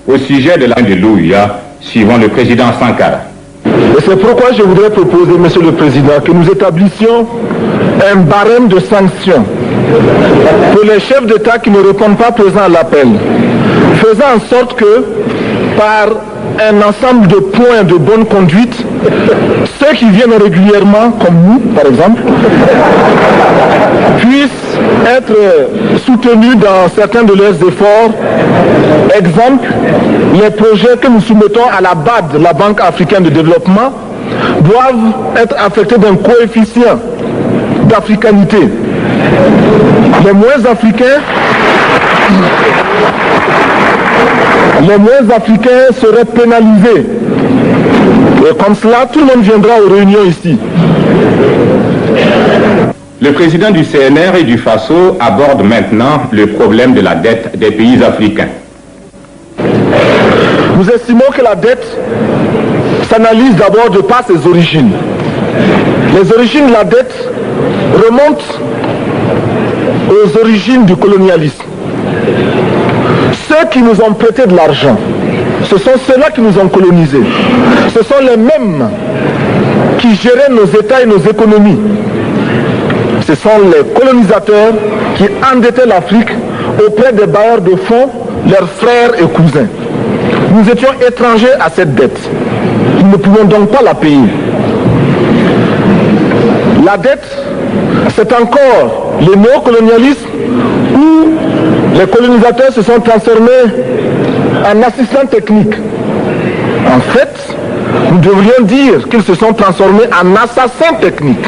au sujet de la de l'Ouïa, suivant le président Sankara. Et c'est pourquoi je voudrais proposer, Monsieur le Président, que nous établissions un barème de sanctions pour les chefs d'État qui ne répondent pas présents à l'appel, faisant en sorte que, par un ensemble de points de bonne conduite, ceux qui viennent régulièrement, comme nous par exemple, puissent être soutenus dans certains de leurs efforts. Exemple, les projets que nous soumettons à la BAD, la Banque africaine de développement, doivent être affectés d'un coefficient d'africanité. Les moins africains seraient pénalisés. Et comme cela, tout le monde viendra aux réunions ici. Le président du CNR et du FASO aborde maintenant le problème de la dette des pays africains. Nous estimons que la dette s'analyse d'abord de par ses origines. Les origines de la dette remontent aux origines du colonialisme. Ceux qui nous ont prêté de l'argent, ce sont ceux-là qui nous ont colonisés. Ce sont les mêmes qui géraient nos États et nos économies. Ce sont les colonisateurs qui endettaient l'Afrique auprès des bailleurs de fonds, leurs frères et cousins. Nous étions étrangers à cette dette. Nous ne pouvions donc pas la payer. La dette, c'est encore le néocolonialisme où les colonisateurs se sont transformés en assistants techniques. En fait, nous devrions dire qu'ils se sont transformés en assassins techniques.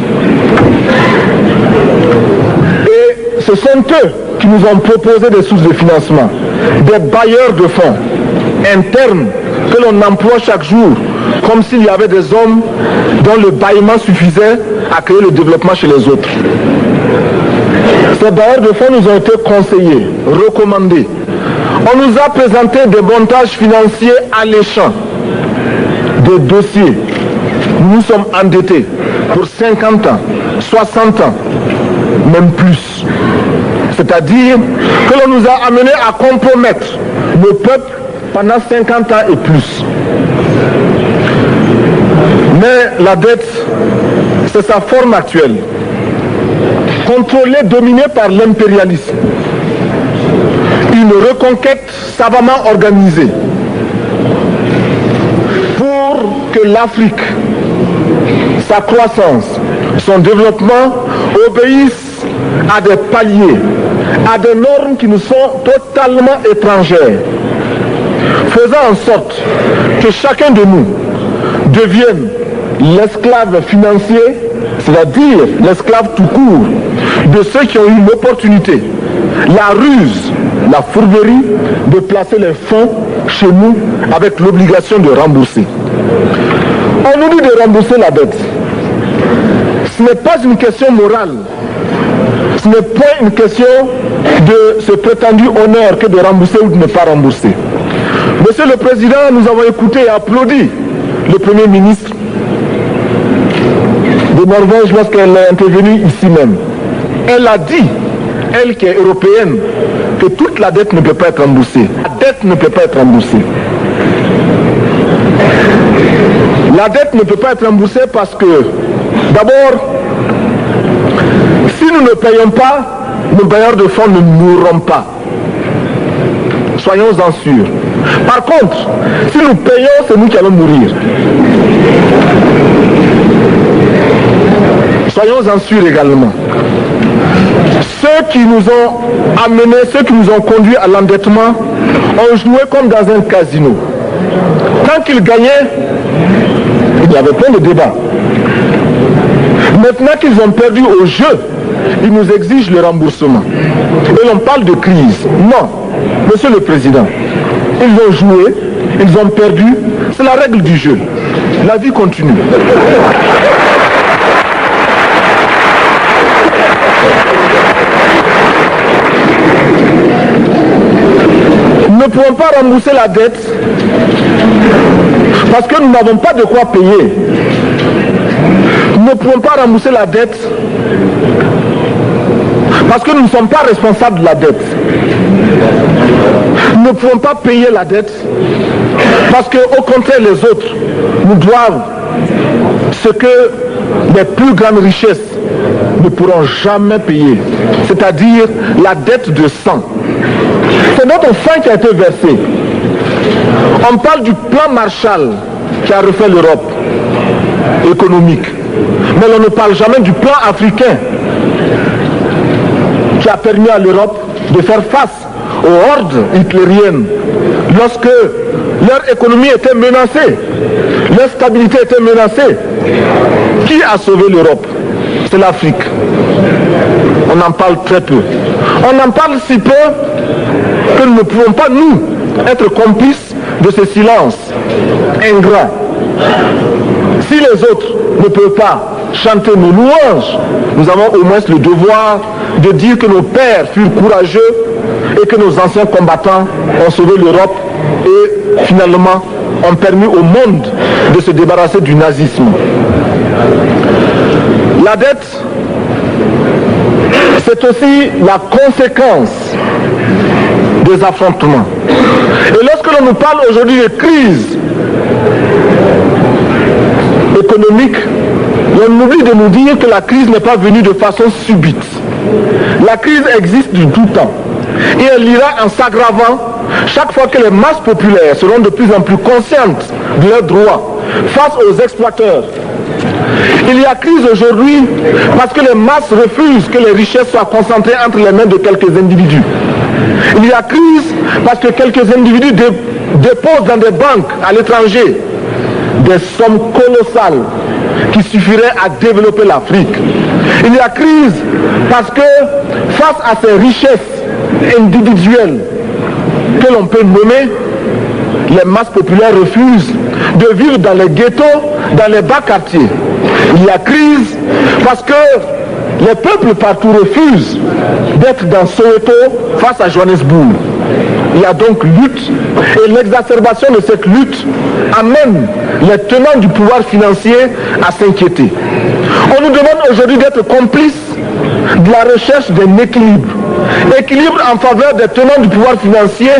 Et ce sont eux qui nous ont proposé des sources de financement, des bailleurs de fonds internes que l'on emploie chaque jour, comme s'il y avait des hommes dont le bâillement suffisait à créer le développement chez les autres. Ces bailleurs de fonds nous ont été conseillés, recommandés. On nous a présenté des montages financiers alléchants, des dossiers. Nous sommes endettés pour 50 ans, 60 ans, même plus. C'est-à-dire que l'on nous a amenés à compromettre le peuple pendant 50 ans et plus. Mais la dette, c'est sa forme actuelle. Contrôlée, dominée par l'impérialisme. Une reconquête savamment organisée pour que l'Afrique, sa croissance, son développement obéissent à des paliers, à des normes qui nous sont totalement étrangères, faisant en sorte que chacun de nous devienne l'esclave financier, c'est-à-dire l'esclave tout court, de ceux qui ont eu l'opportunité, la ruse, la fourberie de placer les fonds chez nous avec l'obligation de rembourser. On nous dit de rembourser la dette. Ce n'est pas une question morale. Ce n'est pas une question de ce prétendu honneur que de rembourser ou de ne pas rembourser. Monsieur le Président, nous avons écouté et applaudi le Premier ministre de Norvège lorsqu'elle est intervenue ici même. Elle a dit, elle qui est européenne, que toute la dette ne peut pas être remboursée. La dette ne peut pas être remboursée. La dette ne peut pas être remboursée parce que, d'abord, si nous ne payons pas, nos bailleurs de fonds ne mourront pas. Soyons-en sûrs. Par contre, si nous payons, c'est nous qui allons mourir. Soyons-en sûrs également. Ceux qui nous ont amenés, ceux qui nous ont conduits à l'endettement, ont joué comme dans un casino. Quand ils gagnaient, il y avait plein de débats. Maintenant qu'ils ont perdu au jeu, ils nous exigent le remboursement. Et l'on parle de crise. Non, Monsieur le Président, ils ont joué, ils ont perdu, c'est la règle du jeu. La vie continue. Nous ne pouvons pas rembourser la dette parce que nous n'avons pas de quoi payer. Nous ne pouvons pas rembourser la dette Parce que nous ne sommes pas responsables de la dette. Nous ne pouvons pas payer la dette parce qu'au contraire, les autres nous doivent ce que les plus grandes richesses ne pourront jamais payer, c'est-à-dire la dette de sang. C'est notre sang qui a été versé. On parle du plan Marshall qui a refait l'Europe économique, mais on ne parle jamais du plan africain qui a permis à l'Europe de faire face aux hordes hitlériennes lorsque leur économie était menacée, leur stabilité était menacée. Qui a sauvé l'Europe? C'est l'Afrique. On en parle très peu. On en parle si peu que nous ne pouvons pas, nous, être complices de ce silence ingrat. Si les autres ne peuvent pas chanter nos louanges, nous avons au moins le devoir de dire que nos pères furent courageux et que nos anciens combattants ont sauvé l'Europe et finalement ont permis au monde de se débarrasser du nazisme. La dette, c'est aussi la conséquence des affrontements. Et lorsque l'on nous parle aujourd'hui de crise économique, on oublie de nous dire que la crise n'est pas venue de façon subite. La crise existe du tout temps. Et elle ira en s'aggravant chaque fois que les masses populaires seront de plus en plus conscientes de leurs droits face aux exploiteurs. Il y a crise aujourd'hui parce que les masses refusent que les richesses soient concentrées entre les mains de quelques individus. Il y a crise parce que quelques individus déposent dans des banques à l'étranger des sommes colossales qui suffiraient à développer l'Afrique. Il y a crise parce que face à ces richesses individuelles que l'on peut nommer, les masses populaires refusent de vivre dans les ghettos, dans les bas quartiers. Il y a crise parce que les peuples partout refusent d'être dans Soweto face à Johannesburg. Il y a donc lutte et l'exacerbation de cette lutte amène les tenants du pouvoir financier à s'inquiéter. On nous demande aujourd'hui d'être complices de la recherche d'un équilibre. Équilibre en faveur des tenants du pouvoir financier,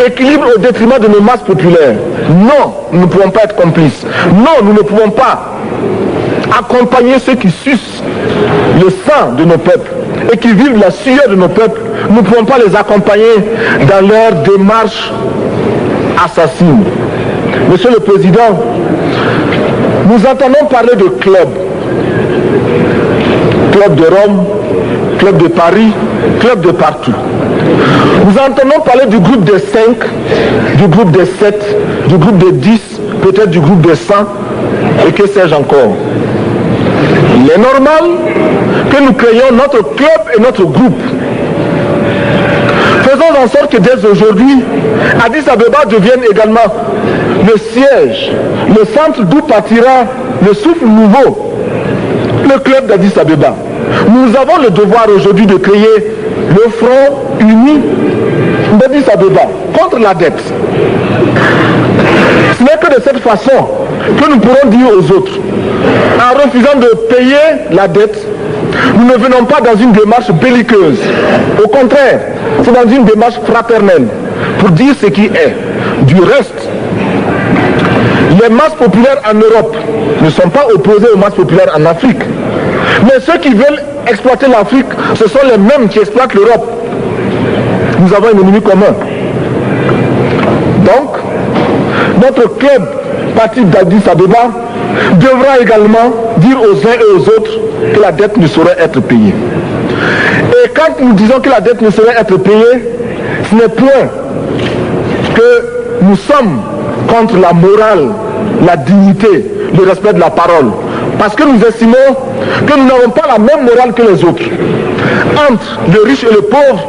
équilibre au détriment de nos masses populaires. Non, nous ne pouvons pas être complices. Non, nous ne pouvons pas accompagner ceux qui sucent le sang de nos peuples et qui vivent la sueur de nos peuples. Nous ne pouvons pas les accompagner dans leur démarche assassine. Monsieur le Président, nous entendons parler de clubs. Club de Rome, club de Paris, club de partout. Nous entendons parler du groupe des 5, du groupe des 7, du groupe des 10, peut-être du groupe des 100, et que sais-je encore. Il est normal que nous créions notre club et notre groupe. Faisons en sorte que dès aujourd'hui, Addis Abeba devienne également le siège, le centre d'où partira le souffle nouveau, le club d'Addis Abeba. Nous avons le devoir aujourd'hui de créer le front uni d'Addis Abeba contre la dette. Ce n'est que de cette façon que nous pourrons dire aux autres, en refusant de payer la dette, nous ne venons pas dans une démarche belliqueuse. Au contraire, c'est dans une démarche fraternelle pour dire ce qui est. Du reste, les masses populaires en Europe ne sont pas opposées aux masses populaires en Afrique. Mais ceux qui veulent exploiter l'Afrique, ce sont les mêmes qui exploitent l'Europe. Nous avons un ennemi commun. Donc, notre club, parti d'Addis Abeba, devra également dire aux uns et aux autres que la dette ne saurait être payée. Et quand nous disons que la dette ne saurait être payée, ce n'est point que nous sommes contre la morale, la dignité, le respect de la parole. Parce que nous estimons que nous n'avons pas la même morale que les autres. Entre le riche et le pauvre,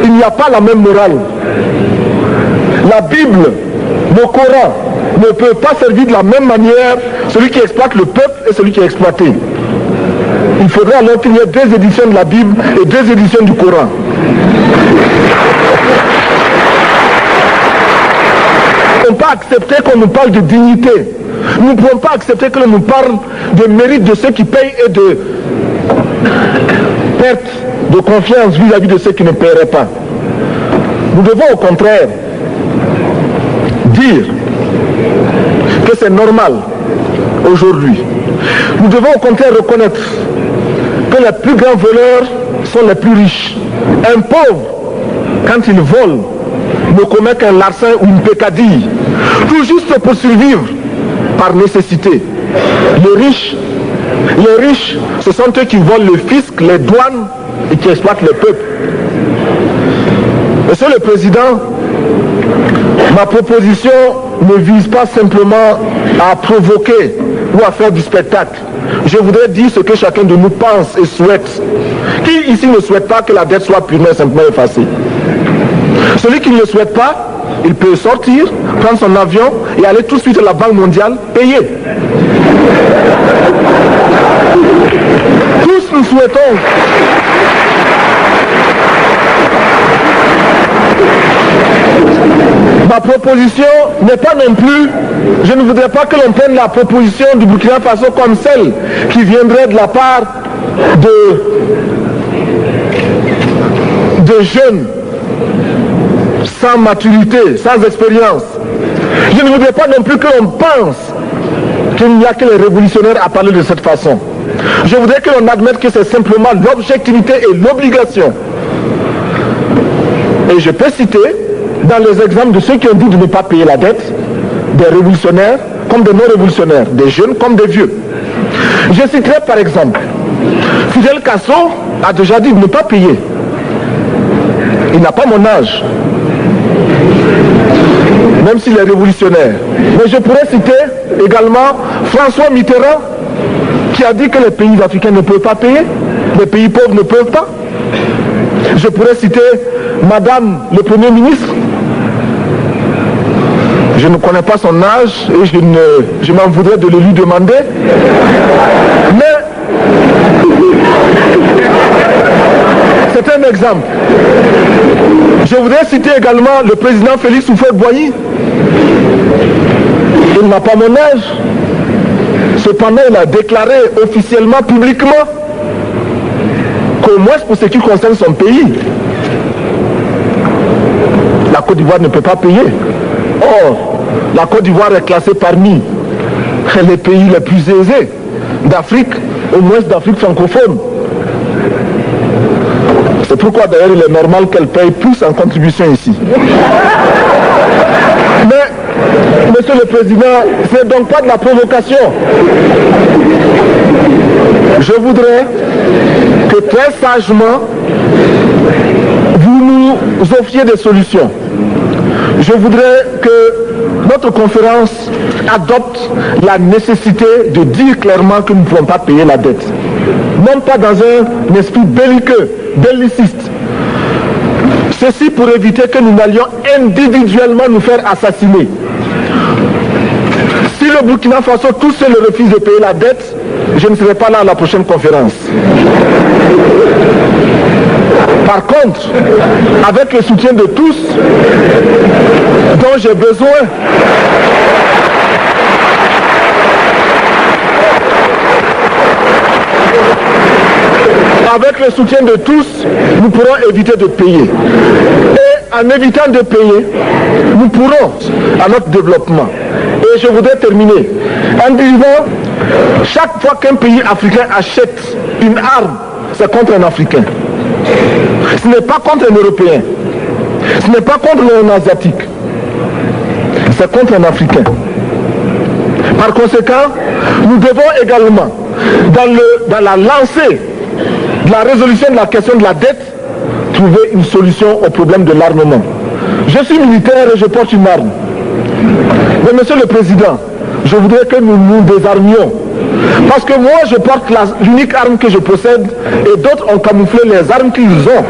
il n'y a pas la même morale. La Bible, le Coran, ne peut pas servir de la même manière celui qui exploite le peuple et celui qui est exploité. Il faudrait alors qu'il y ait 2 éditions de la Bible et 2 éditions du Coran. Nous ne pouvons pas accepter qu'on nous parle de dignité. Nous ne pouvons pas accepter que l'on nous parle de mérite de ceux qui payent et de perte de confiance vis-à-vis de ceux qui ne paieraient pas. Nous devons au contraire dire que c'est normal aujourd'hui. Nous devons au contraire reconnaître que les plus grands voleurs sont les plus riches. Un pauvre, quand il vole, ne commet qu'un larcin ou une peccadille, tout juste pour survivre par nécessité. Les riches, ce sont eux qui volent le fisc, les douanes et qui exploitent le peuple. Monsieur le Président, ma proposition ne vise pas simplement à provoquer ou à faire du spectacle. Je voudrais dire ce que chacun de nous pense et souhaite. Qui ici ne souhaite pas que la dette soit purement et simplement effacée? Celui qui ne le souhaite pas, il peut sortir, prendre son avion et aller tout de suite à la Banque mondiale payer. Tous nous souhaitons ma proposition n'est pas non plus, je ne voudrais pas que l'on prenne la proposition du Burkina Faso comme celle qui viendrait de la part de jeunes sans maturité, sans expérience. Je ne voudrais pas non plus que l'on pense qu'il n'y a que les révolutionnaires à parler de cette façon. Je voudrais que l'on admette que c'est simplement l'objectivité et l'obligation. Et je peux citer, dans les exemples de ceux qui ont dit de ne pas payer la dette, des révolutionnaires comme des non-révolutionnaires, des jeunes comme des vieux. Je citerai par exemple, Fidel Castro a déjà dit de ne pas payer. Il n'a pas mon âge, même s'il est révolutionnaire. Mais je pourrais citer également François Mitterrand, qui a dit que les pays africains ne peuvent pas payer, les pays pauvres ne peuvent pas. Je pourrais citer Madame le Premier ministre. Je ne connais pas son âge et je m'en voudrais de le lui demander. Mais c'est un exemple. Je voudrais citer également le président Félix Houphouët-Boigny. Il n'a pas mon âge. Cependant, il a déclaré officiellement, publiquement, qu'au moins pour ce qui concerne son pays, la Côte d'Ivoire ne peut pas payer. Or, la Côte d'Ivoire est classée parmi les pays les plus aisés d'Afrique, au moins d'Afrique francophone. C'est pourquoi d'ailleurs il est normal qu'elle paye plus en contribution ici. Mais, Monsieur le Président, ce n'est donc pas de la provocation. Je voudrais que très sagement, vous nous offriez des solutions. Je voudrais que notre conférence adopte la nécessité de dire clairement que nous ne pouvons pas payer la dette. Non pas dans un esprit belliqueux, belliciste. Ceci pour éviter que nous n'allions individuellement nous faire assassiner. Si le Burkina Faso tout seul refuse de payer la dette, je ne serai pas là à la prochaine conférence. Par contre, avec le soutien de tous, dont j'ai besoin, avec le soutien de tous, nous pourrons éviter de payer. Et en évitant de payer, nous pourrons à notre développement. Et je voudrais terminer en disant, chaque fois qu'un pays africain achète une arme, c'est contre un Africain. Ce n'est pas contre un Européen. Ce n'est pas contre un Asiatique. C'est contre un Africain. Par conséquent, nous devons également, dans la lancée de la résolution de la question de la dette, trouver une solution au problème de l'armement. Je suis militaire et je porte une arme. Mais Monsieur le Président, je voudrais que nous nous désarmions. Parce que moi, je porte l'unique arme que je possède et d'autres ont camouflé les armes qu'ils ont.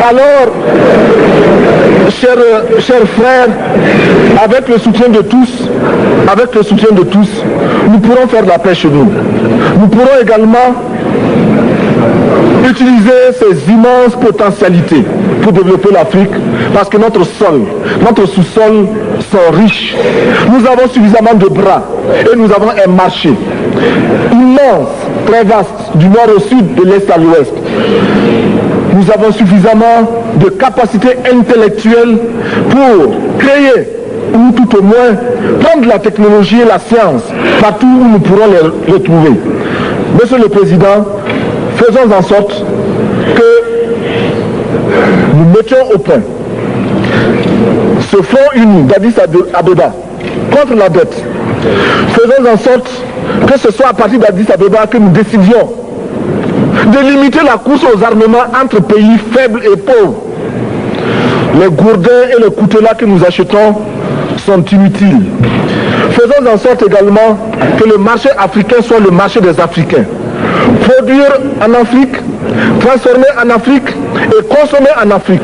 Alors, chers frères, avec le soutien de tous, nous pourrons faire la paix chez nous. Nous pourrons également utiliser ces immenses potentialités pour développer l'Afrique, parce que notre sol, notre sous-sol sont riches. Nous avons suffisamment de bras et nous avons un marché immense, très vaste, du nord au sud, de l'est à l'ouest. Nous avons suffisamment de capacités intellectuelles pour créer, ou tout au moins prendre la technologie et la science partout où nous pourrons les retrouver. Monsieur le Président, faisons en sorte que nous mettions au point ce front uni d'Addis Abeba contre la dette. Faisons en sorte que ce soit à partir d'Addis Abeba que nous décidions de limiter la course aux armements entre pays faibles et pauvres. Les gourdins et les coutelas que nous achetons sont inutiles. Faisons en sorte également que le marché africain soit le marché des Africains. Produire en Afrique, transformer en Afrique et consommer en Afrique.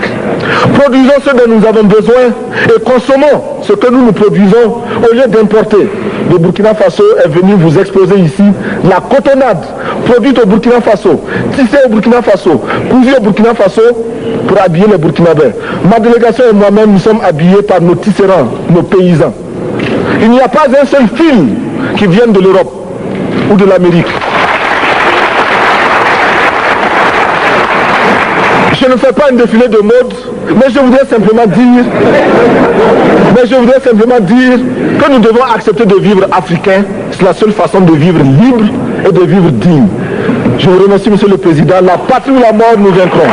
Produisons ce dont nous avons besoin et consommons ce que nous produisons au lieu d'importer. Le Burkina Faso est venu vous exposer ici la cotonnade produite au Burkina Faso, tissée au Burkina Faso, cousue au Burkina Faso pour habiller les Burkinabés. Ma délégation et moi-même, nous sommes habillés par nos tisserands, nos paysans. Il n'y a pas un seul fil qui vienne de l'Europe ou de l'Amérique. Je ne fais pas un défilé de mode, mais je voudrais simplement dire que nous devons accepter de vivre africain. C'est la seule façon de vivre libre et de vivre digne. Je vous remercie, Monsieur le Président. La patrie ou la mort, nous vaincrons.